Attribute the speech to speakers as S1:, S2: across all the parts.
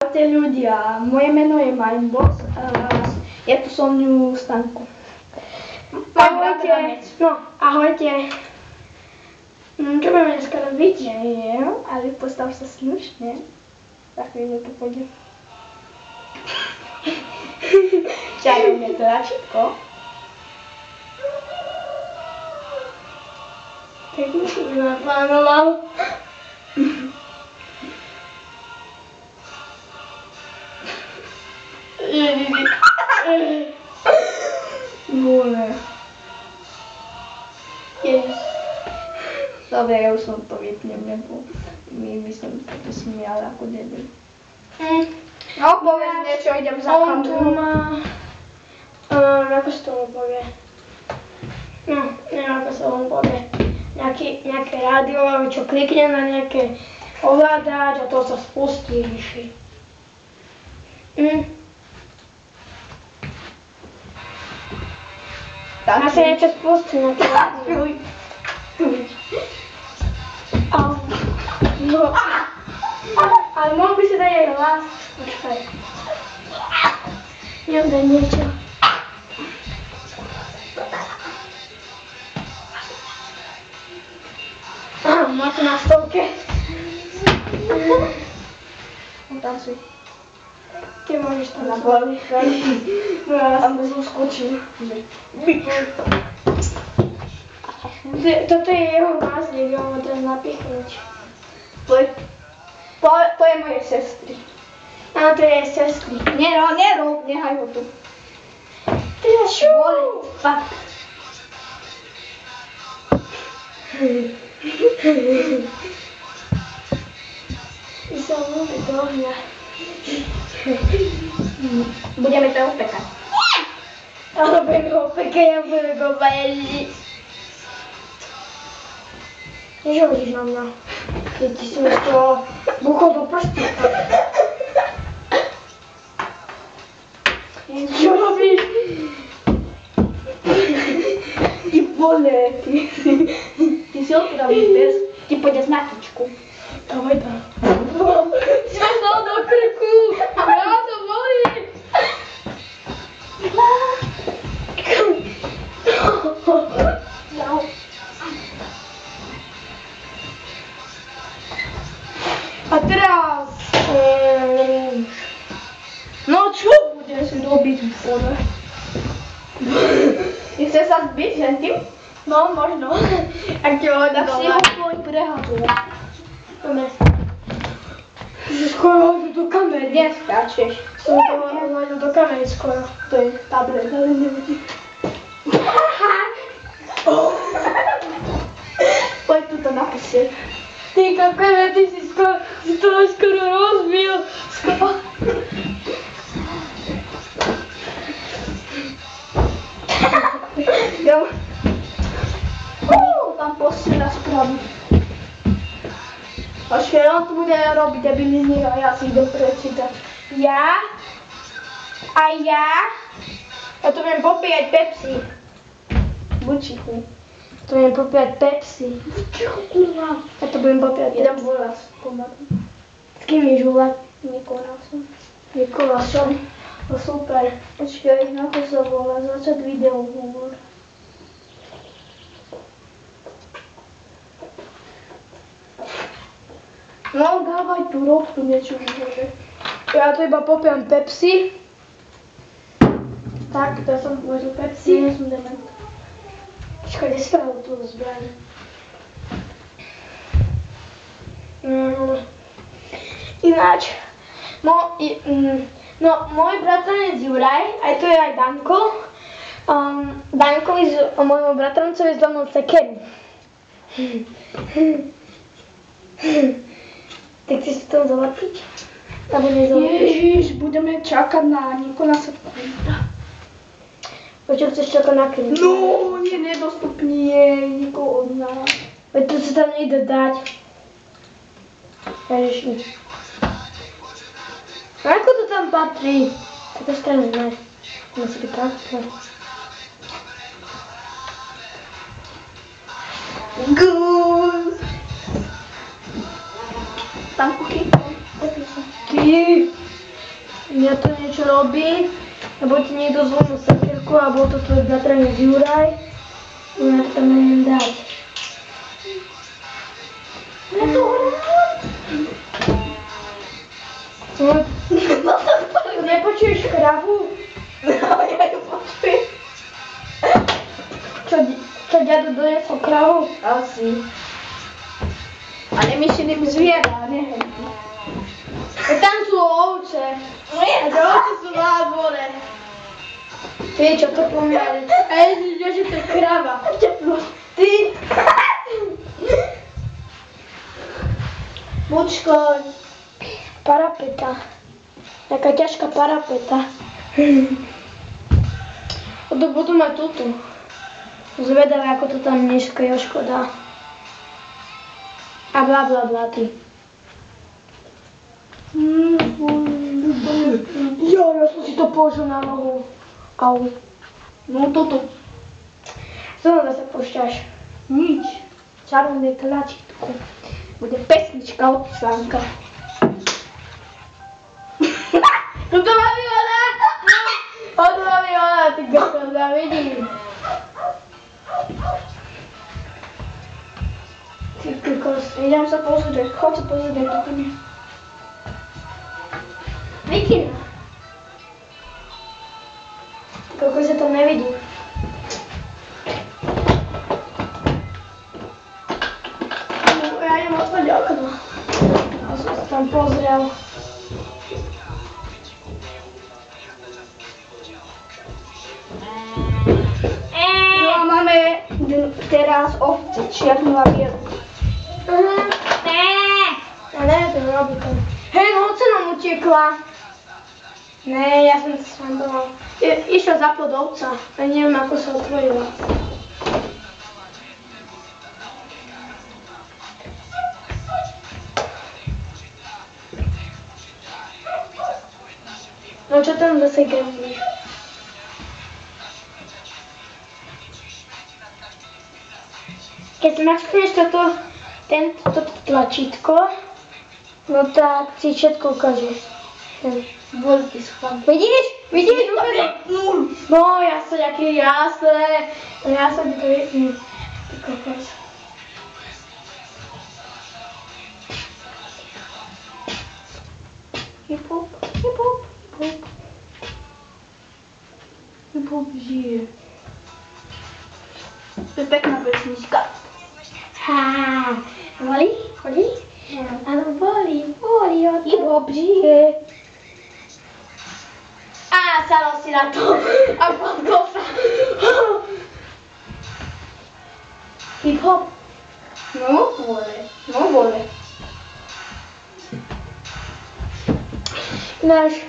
S1: Ahojte ľudia, moje meno je Mindbox a ja tu som ňu Stanku. Ahojte. No, ahojte. Čo budeme dneska robiť? Neviem, ale postav sa slušne. Za chvíľu to pôjde. Čarom je to všetko. Tak mi to naplánoval. Bole. Ježiš. Dobre, ja už som to vypnem, lebo my by som to smiala ako debil. No, povedz niečo, idem za kameru. On tu má... ako sa tomu povie? No, neviem, ako sa tomu povie. Nejaké rádio, čo klikne na nejaké ovládač a to sa spustí vyšší. Ja sa niečo spustí na to rádio. No. Ale mohol by si dať aj hlas. Počkaj. Idem dať niečo. Má to na stolke. Tancuj. Ty môžeš tancovať. Tam som skočil. Toto je jeho názvy, ja ho dám napichnúť. To je moje sestry. Áno, to je jej sestry. Nerob, nechaj ho tu. Ty sa šúli. Fakt. Ty sa môže dohňať. Budeme to opekať. Ale budeme ho opekať, ja budem ho vaježiť. Niečo hodíš na mňa? Keď ti si mi z toho buchol do prsty. Čo robíš? Ty vole. Ty si otravý pes. Ty pôjdeš na tyčku. Dávaj tam. Si ma dal do krku. Ja to bolí. A teraz... No čo budeš robiť v pole? Chce sa zbiť tým? No, možno. Ak ti ho dá si ho tvoj prehazovať. Poďme. Skoro hodil do kamery. Neskáčeš. Som to hodil do kamery skoro. To je tablet, ale nevidí. Poď tuto napísať. Ty kakové, ty si to skoro rozbil. Jo. Tam posiela spravu. Počkej, on tu bude robiť debilizmy a ja si idem prečítať. Ja tu budem popíjať Pepsi. Buď tichu. To budem popíjať Pepsi. Ticho, kurva. Ja to budem popíjať Pepsi. Idem volať pomaly. S kým ideš volať? Nikolásom. No super. Počkaj, ako sa volá? Začať video hovor. No, dávaj tu, rob tu niečo. Ja tu iba popijam Pepsi. Tak, to ja som povedal Pepsi. Ja som dement. Počkaj, kde si to tu zbraň? Ináč, môj bratranec Juraj, aj tu je aj Danko. Dankovi môjmu bratrancovi zlomil sekeru. Tak chceš si to zalapiť? Alebo nezalapiť? Ježiš, budeme čakať na Nikolasa Kvinta. Prečo chceš čakať na Kvinta? No, je nedostupný, je nikoho od nás. Veď to sa tam nejde dať. Ježiš, nič. Ako to tam patrí? To strane ne. Musí byť takto. Tam kuchy. Ty.
S2: ja to niečo robím, lebo ti niekto zlomil sekierku a bol to tvoj bratranec Juraj. Ja to tam neviem dať. Ja to nepočuješ kravu?
S1: No, ja ju počujem.
S2: Čo ďado donesol kravu?
S1: Asi. A nemyšleným zviera, neviem.
S2: Tam sú ovce. A tie ovce sú na dvore. Ty, čo to pomiali? A ježiš, že to je krava. Ty. Počkaj. Parapeta. Taká ťažká parapeta. To budú mať túto. Zvedavé, ako to tam dneska Jožko dá. A bla bla bla ty. Jo, ja som si to položil na nohu. Au.
S1: No toto.
S2: Znova sa púšťaš.
S1: Nič.
S2: Čarovné tlačítko.
S1: Bude pesnička od Sánka.
S2: Toto má Milana! Toto má Milana, ty kokos, ja vidím. Ty kokos, idem sa pozrieť, choď sa pozrieť, toto nie. Vikina. Ty kokos, ja to nevidím. Ja idem otvoriť okno. Ja som sa tam pozrel.
S1: Máme teraz ovce, čiernu a bielu.
S2: Ja neviem, to robí to. Hej, ovca nám utiekla. Ne, ja som sa srandoval. Išla za plod ovca, a neviem, ako sa otvorila. No čo tam zase gamblíš? Keď si načkneš toto tlačítko, no tak si všetko ukážeš.
S1: Voľky schválne.
S2: Vidíš? Vidíš? No jasne, aký jasne. No jasne ti to vypne. Ty kokos.
S1: Hip-hop, hip-hop, hip-hop. Hip-hop žije. To je pekná pesnička.
S2: Ha, volí? Volí? Áno, volí, o to. Hip-hop žije. A sadol si na to a potkol sa. Hip-hop.
S1: No vole.
S2: Ináč,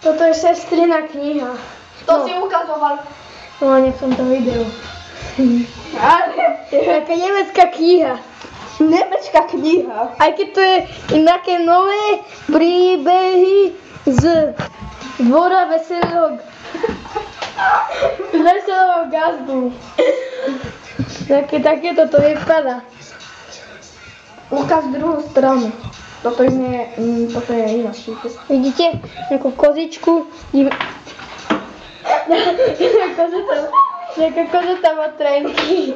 S2: toto je sestrina kniha.
S1: To si ukazoval.
S2: No, nech som to videl.
S1: Ale
S2: Taká nemecká kniha.
S1: nemecká kniha.
S2: Aj keď to je inaké nové príbehy z dvora veselého gazdu. Takéto to vypadá.
S1: Ukaz druhú stranu. Toto je iná šípe.
S2: Vidíte? Nejakú kozičku. Nejaká kozeta má trenky.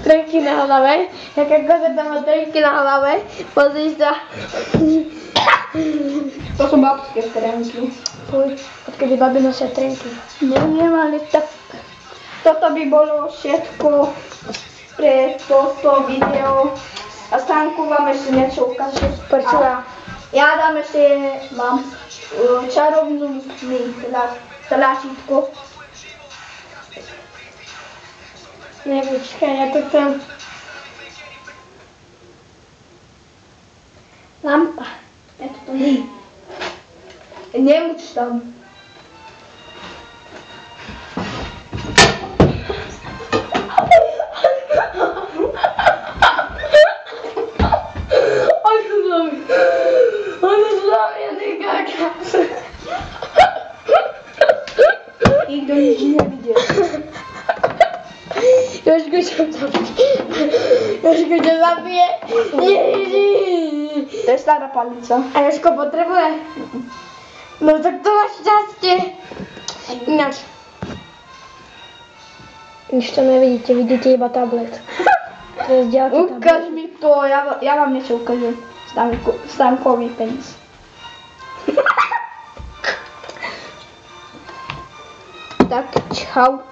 S2: Trenky na hlave. Nejaká kozeta má trenky na hlave. Pozri sa.
S1: To sú babské trenky.
S2: Fuj, odkedy babi nosia trenky.
S1: Neviem, ale tak toto by bolo všetko pre toto video. A Stanku vám ešte niečo ukáže.
S2: Počúva.
S1: Ja dám ešte vám čarovnú tlačítko.
S2: Nepočkaj, ja to chcem. Lampa.
S1: Ja to nie. Nemuč tam. Nikto nič nevidel.
S2: Jožko ťa zabije. Ježiš.
S1: To je stará palica.
S2: A Jožko potrebuje? No tak to máš šťastie. Ináč. Nič to nevidíte, vidíte iba tablet. To je zďalky tablet.
S1: Ukáž mi to, ja vám niečo ukážem. Stánkový penis. Tak, čaute.